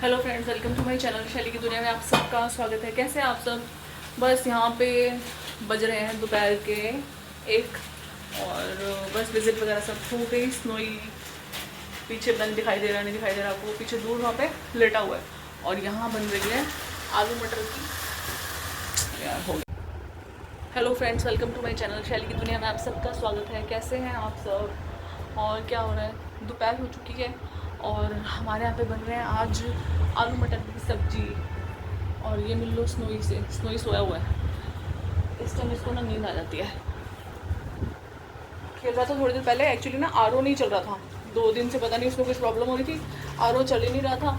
Hello friends, welcome to my channel Shaily की दुनिया में आप सबका स्वागत है। कैसे हैं आप सब। बस यहाँ पे बज रहे हैं दोपहर के 1 और बस विजिट वगैरह सब हो गई। स्नोई पीछे बन दिखाई दे रहा नहीं दिखाई दे रहा आपको, पीछे दूर वहाँ पे लेटा हुआ है। और यहाँ बन रही है आलू मटर की। यार हो गया। Hello friends, welcome to my channel Shaily की दुनिया में आप सबका स्वागत है। कैसे हैं आप सब और क्या हो रहा है। दोपहर हो चुकी है और हमारे यहाँ पे बन रहे हैं आज आलू मटर की सब्जी। और ये मिल लो स्नोई से, स्नोई सोया हुआ है। इस टाइम इसको ना नींद आ जाती है। खेल रहा था थोड़ी देर पहले। एक्चुअली ना आरओ नहीं चल रहा था 2 दिन से, पता नहीं उसको कुछ प्रॉब्लम हो रही थी, आरओ चल ही नहीं रहा था।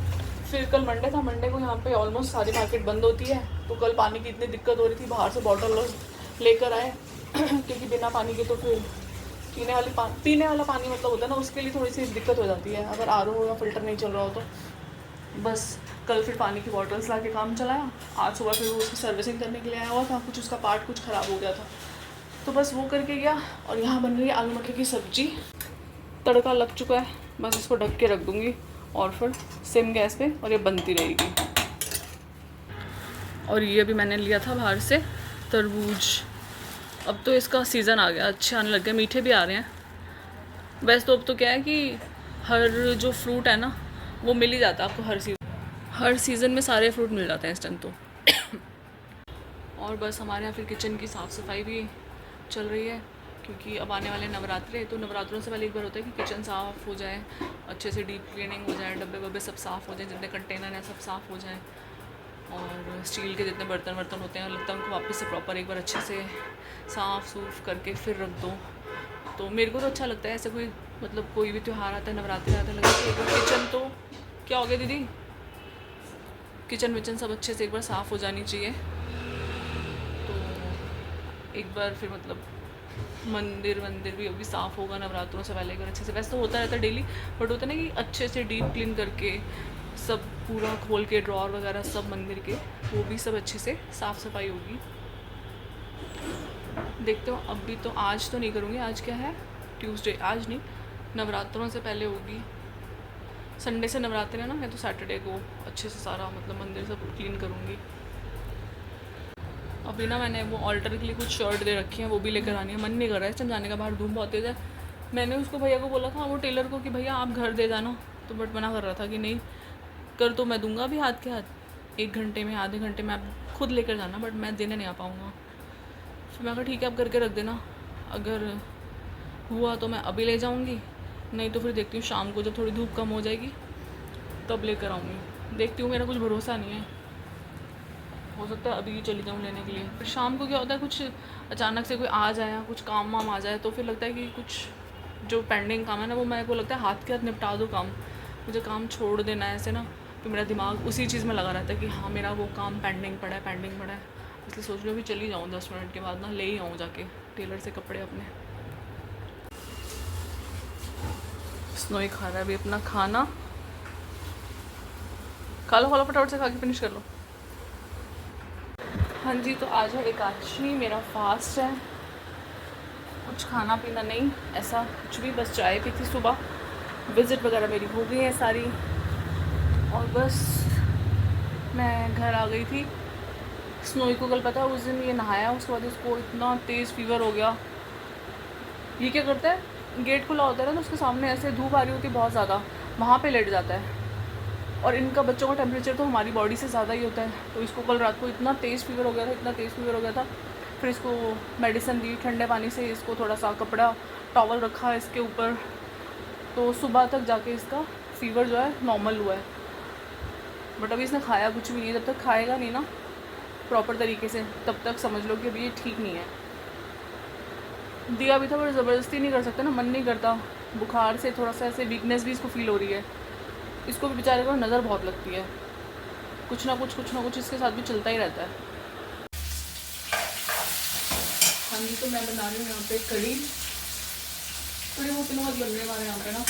फिर कल मंडे था, मंडे को यहाँ पे ऑलमोस्ट सारी मार्केट बंद होती है, तो कल पानी की इतनी दिक्कत हो रही थी, बाहर से बॉटल लेकर आए क्योंकि बिना पानी के तो फिर पीने वाला पानी मतलब होता है ना, उसके लिए थोड़ी सी दिक्कत हो जाती है अगर आरओ या फिल्टर नहीं चल रहा हो तो। बस कल फिर पानी की बॉटल्स ला के काम चलाया। आज सुबह फिर वो उसकी सर्विसिंग करने के लिए आया हुआ था, कुछ उसका पार्ट कुछ ख़राब हो गया था, तो बस वो करके गया। और यहाँ बन रही है आलू मटर की सब्जी। तड़का लग चुका है, बस इसको ढक के रख दूँगी और फिर सेम गैस पे और ये बनती रहेगी। और ये अभी मैंने लिया था बाहर से तरबूज। अब तो इसका सीज़न आ गया, अच्छे आने लग गए, मीठे भी आ रहे हैं। वैसे तो अब तो क्या है कि हर जो फ्रूट है ना वो मिल ही जाता है आपको, हर सीज़न में सारे फ्रूट मिल जाते हैं इस टाइम तो। और बस हमारे यहाँ फिर किचन की साफ़ सफाई भी चल रही है, क्योंकि अब आने वाले नवरात्रे, तो नवरात्रों से पहले एक बार होता है कि किचन साफ़ हो जाए, अच्छे से डीप क्लीनिंग हो जाए, डब्बे वब्बे सब साफ़ हो जाए, जितने कंटेनर हैं सब साफ़ हो जाए। और स्टील के जितने बर्तन होते हैं, लगता है उनको वापस से प्रॉपर एक बार अच्छे से साफ़ सूफ करके फिर रख दो। तो मेरे को तो अच्छा लगता है ऐसे कोई मतलब कोई भी त्यौहार आता है, नवरात्रि आता है, लगता है एक बार किचन तो क्या हो गया दीदी, किचन विचन सब अच्छे से एक बार साफ़ हो जानी चाहिए। तो एक बार फिर मतलब मंदिर भी अभी साफ़ होगा नवरात्रों से पहले एक बार अच्छे से। वैसे तो होता रहता है डेली, बट होता है ना कि अच्छे से डीप क्लीन करके सब पूरा खोल के ड्रॉर वगैरह सब मंदिर के, वो भी सब अच्छे से साफ़ सफाई होगी। देखते हो, अभी तो आज तो नहीं करूँगी। आज क्या है, ट्यूसडे, आज नहीं, नवरात्रों से पहले होगी। संडे से नवरात्रि है ना, मैं तो सैटरडे को अच्छे से सारा मतलब मंदिर सब क्लीन करूँगी। अभी ना मैंने वो ऑल्टर के लिए कुछ शर्ट दे रखी है, वो भी लेकर आनी है। मन नहीं कर रहा है इस टाइम जाने का, बाहर धूप बहुत तेज़ है। मैंने उसको भैया को बोला था, वो टेलर को, कि भैया आप घर दे जाना, तो बट मना कर रहा था कि नहीं, कर तो मैं दूंगा अभी हाथ के हाथ, 1 घंटे में आधे घंटे में आप खुद लेकर जाना, बट मैं देने नहीं आ पाऊँगा। फिर मैं कहा ठीक है आप करके रख देना, अगर हुआ तो मैं अभी ले जाऊँगी, नहीं तो फिर देखती हूँ शाम को जब थोड़ी धूप कम हो जाएगी तब लेकर आऊँगी। देखती हूँ, मेरा कुछ भरोसा नहीं है, हो सकता है अभी चली जाऊँ लेने के लिए। फिर शाम को क्या होता है, कुछ अचानक से कोई आ जाए, कुछ काम वाम आ जाए, तो फिर लगता है कि कुछ जो पेंडिंग काम है ना, वो मेरे को लगता है हाथ के हाथ निपटा दो काम, मुझे काम छोड़ देना है ऐसे ना। तो मेरा दिमाग उसी चीज़ में लगा रहता है कि हाँ मेरा वो काम पेंडिंग पड़ा है। इसलिए सोच रही हूँ अभी चली जाऊँ 10 मिनट के बाद ना, ले ही आऊँ जाके टेलर से कपड़े अपने। स्नोई खा रहा है अभी अपना खाना। खा लो फटाफट से, खा के फिनिश कर लो। हाँ जी, तो आज है एकादशी, मेरा फास्ट है, कुछ खाना पीना नहीं ऐसा कुछ भी, बस चाय पी थी सुबह। विज़िट वगैरह मेरी हो गई है सारी, और बस मैं घर आ गई थी। स्नोई को कल पता है उस दिन ये नहाया, उसके बाद इसको इतना तेज़ फीवर हो गया। ये क्या करता है, गेट खुला होता है ना, तो उसके सामने ऐसे धूप आ रही होती है बहुत ज़्यादा, वहाँ पे लेट जाता है। और इनका बच्चों का टेम्परेचर तो हमारी बॉडी से ज़्यादा ही होता है, तो इसको कल रात को इतना तेज़ फीवर हो गया था, फिर इसको मेडिसिन दी ठंडे पानी से, इसको थोड़ा सा कपड़ा टॉवल रखा है इसके ऊपर, तो सुबह तक जाके इसका फीवर जो है नॉर्मल हुआ है। बट अभी इसने खाया कुछ भी नहीं, जब तक खाएगा नहीं ना प्रॉपर तरीके से तब तक समझ लो कि अभी ये ठीक नहीं है। दिया भी था पर ज़बरदस्ती नहीं कर सकते ना, मन नहीं करता। बुखार से थोड़ा सा ऐसे वीकनेस भी इसको फील हो रही है। इसको भी बेचारे को नज़र बहुत लगती है, कुछ ना कुछ इसके साथ भी चलता ही रहता है। हाँ जी, तो मैं बना रही हूँ यहाँ पे कड़ी बहुत दिनों बाद बन रही है हमारे यहाँ पे ना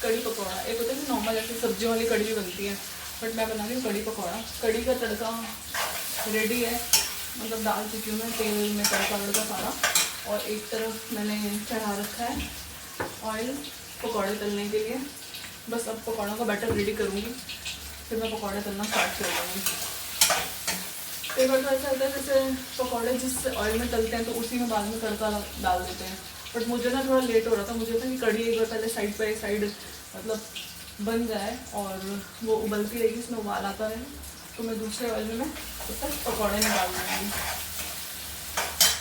कड़ी पकौड़ा। एक होता है कि नॉर्मल ऐसे सब्जी वाली कड़ी भी बनती है, बट मैं बना रही हूँ कड़ी पकौड़ा। कड़ी का तड़का रेडी है, मतलब डाल चुकी हूँ मैं तेल में तड़का सारा, और एक तरफ मैंने चढ़ा रखा है ऑयल, पकौड़े तलने के लिए। बस अब पकौड़ों का बैटर रेडी करूँगी, फिर मैं पकौड़े तलना स्टार्ट कर दूँगी। कई बार तो ऐसा होता है जैसे पकौड़े जिस ऑयल में तलते हैं तो उसी में बाद में तड़का डाल देते हैं, बट मुझे ना थोड़ा लेट हो रहा था। मुझे था कि कढ़ी एक बार पहले साइड बाई साइड मतलब बन जाए और वो उबलती रहेगी, इसमें उबाल आता है, तो मैं दूसरे ऑयल में तब तक पकौड़े निकाल दूँगी।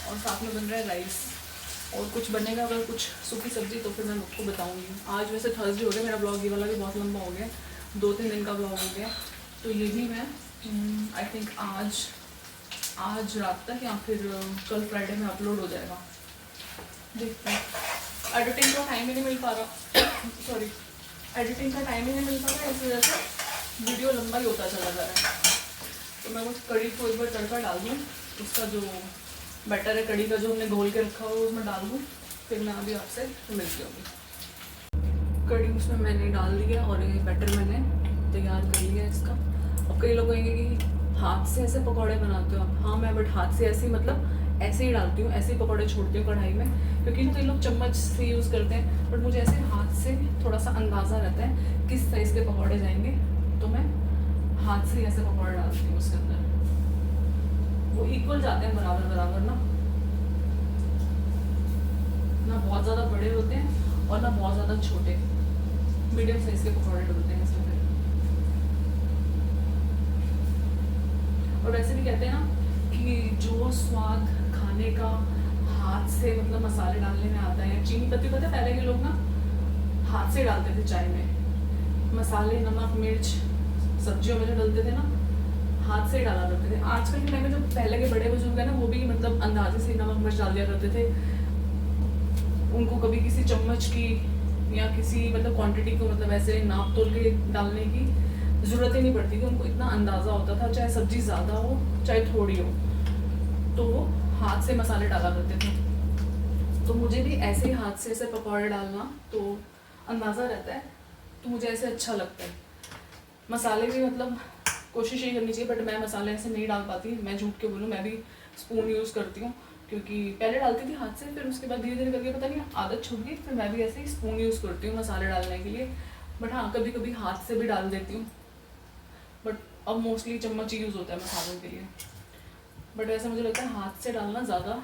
और साथ में बन रहा है राइस, और कुछ बनेगा अगर कुछ सूखी सब्जी तो फिर मैं आपको बताऊँगी। आज वैसे थर्सडे हो गया, मेरा ब्लॉग ये वाला भी बहुत लंबा हो गया, 2-3 दिन का ब्लॉग हो गया, तो ये भी मैं आई थिंक आज रात तक या फिर कल फ्राइडे में अपलोड हो जाएगा, देखते हैं। एडिटिंग का टाइम ही नहीं मिल पा रहा सॉरी, एडिटिंग का टाइम ही नहीं मिल पा रहा है, इस वजह से वीडियो लंबा ही होता चला जा रहा है। तो मैं उस कढ़ी को एक बार तड़का डाल दूँ, उसका जो बैटर है कढ़ी का जो हमने घोल के रखा हुआ उसमें डाल दूँ, फिर मैं अभी आपसे मिलती होगी। कढ़ी उसमें मैंने डाल दिया और ये बैटर मैंने तैयार कर लिया इसका। अब कई लोग कहेंगे कि हाथ से ऐसे पकौड़े बनाते हो आप। हाँ, मैं बट हाथ से ऐसे ही मतलब ऐसे ही डालती हूँ, ऐसे ही पकौड़े छोड़ती हूँ कढ़ाई में, क्योंकि कई लोग चम्मच से यूज़ करते हैं, बट मुझे ऐसे हाथ से थोड़ा सा अंदाज़ा रहता है किस साइज़ के पकौड़े जाएंगे, तो मैं हाथ से ऐसे पकौड़े डालती हूँ उसके अंदर, वो इक्वल जाते हैं बराबर बराबर ना बहुत ज़्यादा बड़े होते हैं और ना बहुत ज़्यादा छोटे, मीडियम साइज़ के पकौड़े डलते हैं इसमें। और वैसे भी कहते हैं ना कि जो स्वाद खाने का हाथ से मतलब मसाले डालने में आता है, चीनी पत्ती पता है पहले के लोग ना हाथ से डालते थे चाय में, मसाले नमक मिर्च सब्जियों में जो डलते थे ना हाथ से डाला करते थे। आजकल के टाइम में जो पहले के बड़े बुजुर्ग हैं ना वो भी मतलब अंदाजे से नमक मिर्च डाल दिया करते थे, उनको कभी किसी चम्मच की या किसी मतलब क्वांटिटी को मतलब ऐसे नाप तोल के डालने की ज़रूरत ही नहीं पड़ती थी, उनको इतना अंदाज़ा होता था, चाहे सब्जी ज़्यादा हो चाहे थोड़ी हो, तो वो हाथ से मसाले डाला करते थे। तो मुझे भी ऐसे ही हाथ से ऐसे पकौड़े डालना तो अंदाज़ा रहता है, तो मुझे ऐसे अच्छा लगता है। मसाले भी मतलब कोशिश यही करनी चाहिए, बट मैं मसाले ऐसे नहीं डाल पाती, मैं झूठ के बोलूँ, मैं भी स्पून यूज़ करती हूँ, क्योंकि पहले डालती थी हाथ से, फिर उसके बाद धीरे धीरे करके पता नहीं आदत छूट गई, फिर मैं भी ऐसे ही स्पून यूज़ करती हूँ मसाले डालने के लिए। बट हाँ, कभी कभी हाथ से भी डाल देती हूँ, बट अब मोस्टली चम्मच यूज़ होता है मसालों के लिए। बट वैसे मुझे लगता है हाथ से डालना ज़्यादा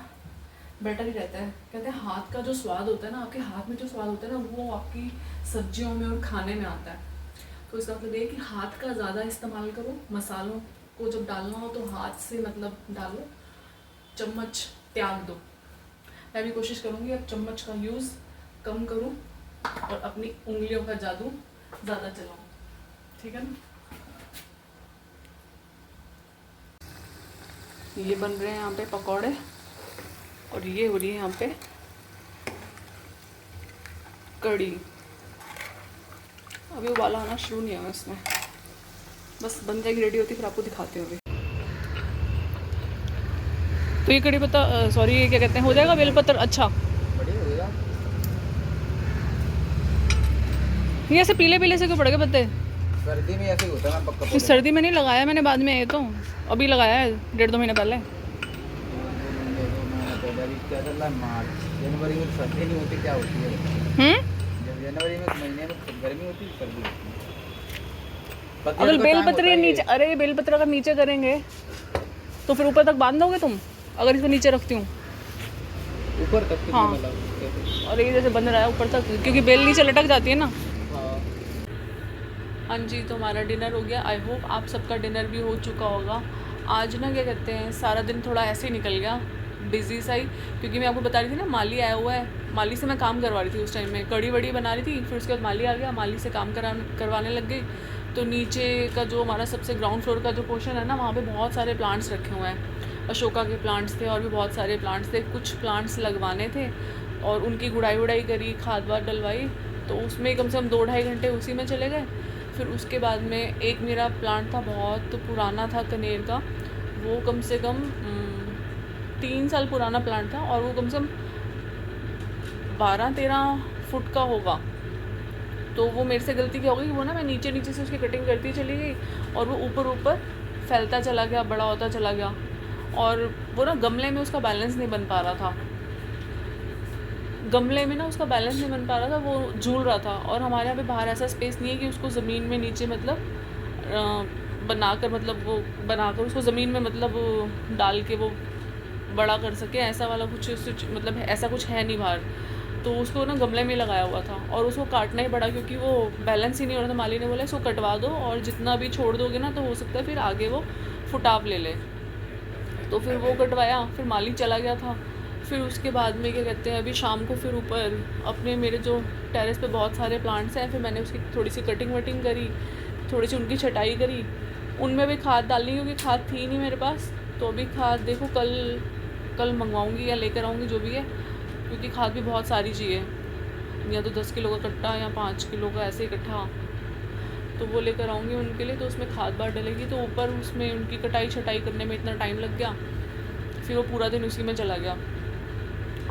बेटर ही रहता है। कहते हैं हाथ का जो स्वाद होता है ना, आपके हाथ में जो स्वाद होता है ना, वो आपकी सब्जियों में और खाने में आता है। तो इसका मतलब ये कि हाथ का ज़्यादा इस्तेमाल करो, मसालों को जब डालना हो तो हाथ से मतलब डालो, चम्मच त्याग दो। मैं भी कोशिश करूँगी अब चम्मच का यूज़ कम करूँ और अपनी उंगलियों का जादू ज़्यादा चलाऊँ, ठीक है ना। ये बन रहे हैं यहाँ पे पकौड़े और ये हो रही है यहाँ पे कढ़ी। अभी उबाला आना शुरू नहीं हुआ इसमें, बस बन जाएगी रेडी होती फिर आपको दिखाती हूँ अभी। तो ये कढ़ी पत्ता सॉरी ये क्या कहते हैं, हो जाएगा बेलपत्र। अच्छा ये ऐसे पीले पीले से क्यों पड़ गए पत्ते? सर्दी में ऐसे होता है ना पक्का। तो सर्दी में नहीं लगाया मैंने, बाद में ये तो अभी लगाया है 1.5-2 महीने पहले। क्या चल रहा है, मार्च जनवरी में सर्दी नहीं होती, क्या होती है जब जनवरी में महीने में गर्मी होती है सर्दी होती है। अगर बेलपत्र ये नीचे, अरे बेलपत्र अगर नीचे करेंगे तो फिर ऊपर तक बांध दोगे तुम, अगर इसको नीचे रखती हूँ ऊपर तक? हाँ, और ये जैसे बन रहा है ऊपर तक, क्योंकि बेल नीचे लटक जाती है ना। हाँ जी, तो हमारा डिनर हो गया। आई होप आप सबका डिनर भी हो चुका होगा। आज ना क्या कहते हैं, सारा दिन थोड़ा ऐसे ही निकल गया, बिज़ी सा ही, क्योंकि मैं आपको बता रही थी ना माली आया हुआ है, माली से मैं काम करवा रही थी उस टाइम में, कड़ी वड़ी बना रही थी, फिर उसके बाद माली आ गया, माली से काम करवाने लग गई। तो नीचे का जो हमारा सबसे ग्राउंड फ्लोर का जो पोर्शन है ना, वहाँ पे बहुत सारे प्लांट्स रखे हुए हैं, अशोका के प्लांट्स थे और भी बहुत सारे प्लांट्स थे, कुछ प्लांट्स लगवाने थे और उनकी गुड़ाई वुड़ाई करी, खाद वाद डलवाई, तो उसमें कम से कम 2-2.5 घंटे उसी में चले गए। फिर उसके बाद में एक मेरा प्लांट था, बहुत पुराना था कनेर का, वो कम से कम 3 साल पुराना प्लांट था और वो कम से कम 12-13 फुट का होगा। तो वो मेरे से गलती क्या हो गई, वो ना मैं नीचे नीचे से उसकी कटिंग करती चली गई और वो ऊपर ऊपर फैलता चला गया, बड़ा होता चला गया, और वो ना गमले में उसका बैलेंस नहीं बन पा रहा था। गमले में ना उसका बैलेंस नहीं बन पा रहा था, वो झूल रहा था। और हमारे यहाँ पे बाहर ऐसा स्पेस नहीं है कि उसको ज़मीन में नीचे मतलब बनाकर, मतलब वो बनाकर उसको ज़मीन में मतलब डाल के वो बड़ा कर सके, ऐसा वाला कुछ मतलब ऐसा कुछ है नहीं बाहर। तो उसको ना गमले में लगाया हुआ था और उसको काटना ही पड़ा क्योंकि वो बैलेंस ही नहीं हो रहा था। माली ने बोला इसको कटवा दो और जितना भी छोड़ दोगे ना तो हो सकता है फिर आगे वो फुटाव ले ले। तो फिर वो कटवाया, फिर माली चला गया था। फिर उसके बाद में क्या कहते हैं, अभी शाम को फिर ऊपर अपने मेरे जो टेरेस पे बहुत सारे प्लांट्स हैं, फिर मैंने उसकी थोड़ी सी कटिंग वटिंग करी, थोड़ी सी उनकी छटाई करी। उनमें भी खाद डालनी क्योंकि खाद थी नहीं मेरे पास। तो अभी खाद देखो कल मंगवाऊँगी या लेकर आऊँगी जो भी है, क्योंकि खाद भी बहुत सारी चाहिए, या तो 10 किलो का कट्टा या 5 किलो का ऐसे इकट्ठा। तो वो लेकर आऊँगी उनके लिए, तो उसमें खाद बार डलेगी। तो ऊपर उसमें उनकी कटाई छटाई करने में इतना टाइम लग गया, फिर वो पूरा दिन उसी में चला गया।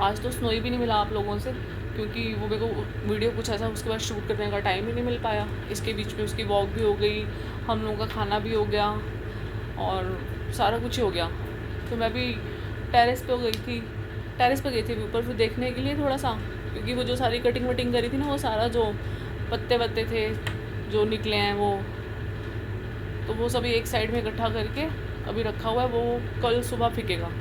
आज तो स्नोई भी नहीं मिला आप लोगों से, क्योंकि वो मेरे को वीडियो कुछ ऐसा उसके बाद शूट करने का टाइम ही नहीं मिल पाया। इसके बीच में उसकी वॉक भी हो गई, हम लोगों का खाना भी हो गया और सारा कुछ ही हो गया। तो मैं भी टेरेस पे गई थी अभी ऊपर, फिर देखने के लिए थोड़ा सा, क्योंकि वो जो सारी कटिंग वटिंग करी थी ना, वो सारा जो पत्ते वत्ते थे जो निकले हैं वो, तो वो सभी एक साइड में इकट्ठा करके अभी रखा हुआ है। वो कल सुबह फेंकेगा।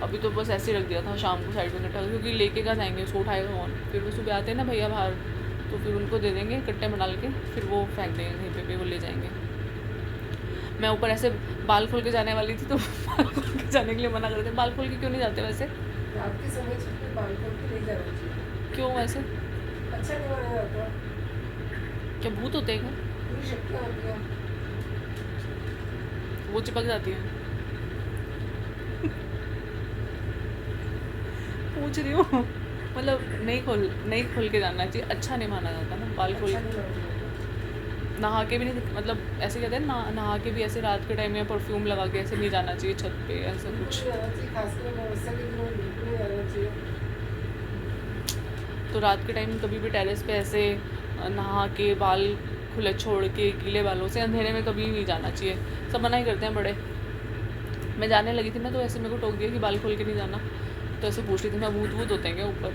अभी तो बस ऐसे ही रख दिया था शाम को साइड में इकट्ठा, क्योंकि लेके क्या जाएंगे, उसको उठाएगा कौन। फिर वो सुबह आते हैं ना भैया बाहर, तो फिर उनको दे देंगे कट्टे में डाल के, फिर वो फेंक देंगे कहीं पे वो ले जाएंगे। मैं ऊपर ऐसे बाल खोल के जाने वाली थी, तो बाल खोल के जाने के लिए मना करते हैं। बाल खोल के क्यों नहीं जाते वैसे? रात के समय छत पे बाल खोल के नहीं जाना चाहिए। क्यों वैसे? अच्छा नहीं माना जाता। क्या भूत होते हैं क्या? पूरी शक्तियाँ होती हैं। वो चिपक जाती है? पूछ रही हूँ, मतलब नहीं खोल के जाना चाहिए, अच्छा नहीं माना जाता ना बाल खोल। अच्छा नहीं माना जाता। नहा के भी नहीं, मतलब ऐसे कहते हैं ना, नहा के भी ऐसे रात के टाइम में परफ्यूम लगा के ऐसे नहीं जाना चाहिए छत पे, ऐसा बिल्कुल कुछ। नहीं जाना चाहिए, खासकर अमावस्या के दिनों में बिल्कुल नहीं जाना चाहिए। तो रात के टाइम कभी भी टेरेस पे ऐसे नहा के बाल खुले छोड़ के गीले बालों से अंधेरे में कभी नहीं जाना चाहिए। सब मना ही करते हैं बड़े। मैं जाने लगी थी ना, तो ऐसे मेरे को टोक दिया कि बाल खोल के नहीं जाना। तो ऐसे पूछ रही थी मैं, भूत भूत होते हैं क्या ऊपर?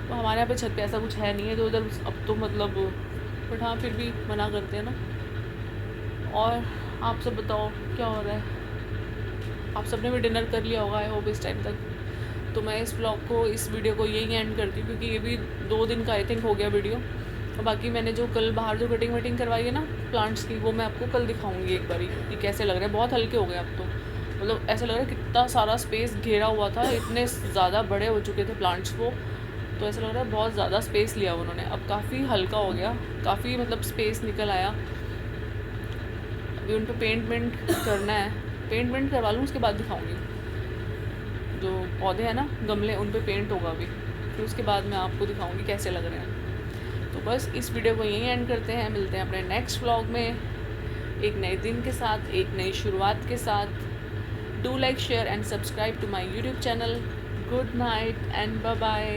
तो हमारे यहाँ पे छत पे ऐसा कुछ है नहीं है, तो उधर अब तो मतलब, बट हाँ फिर भी मना करते हैं ना। और आप सब बताओ क्या हो रहा है? आप सब ने भी डिनर कर लिया होगा आई होप इस टाइम तक। तो मैं इस ब्लॉग को, इस वीडियो को यही एंड करती हूँ, क्योंकि ये भी 2 दिन का आई थिंक हो गया वीडियो। और बाकी मैंने जो कल बाहर जो कटिंग वटिंग करवाई है ना प्लांट्स की, वो मैं आपको कल दिखाऊंगी एक बारी कि कैसे लग रहे हैं। बहुत हल्के हो गए अब तो, मतलब ऐसा लग रहा है कितना सारा स्पेस घेरा हुआ था, इतने ज़्यादा बड़े हो चुके थे प्लांट्स वो। तो ऐसा लग रहा है बहुत ज़्यादा स्पेस लिया उन्होंने, अब काफ़ी हल्का हो गया, काफ़ी मतलब स्पेस निकल आया। अभी उन पर पेंट वेंट करना है, पेंट वेंट करवा लूँ उसके बाद दिखाऊँगी। जो पौधे हैं ना गमले, उन पे पेंट होगा अभी, फिर उसके बाद मैं आपको दिखाऊंगी कैसे लग रहे हैं। तो बस इस वीडियो को यहीं एंड करते हैं, मिलते हैं अपने नेक्स्ट व्लॉग में एक नए दिन के साथ, एक नई शुरुआत के साथ। Do like share and subscribe to my YouTube channel. Good night and bye bye.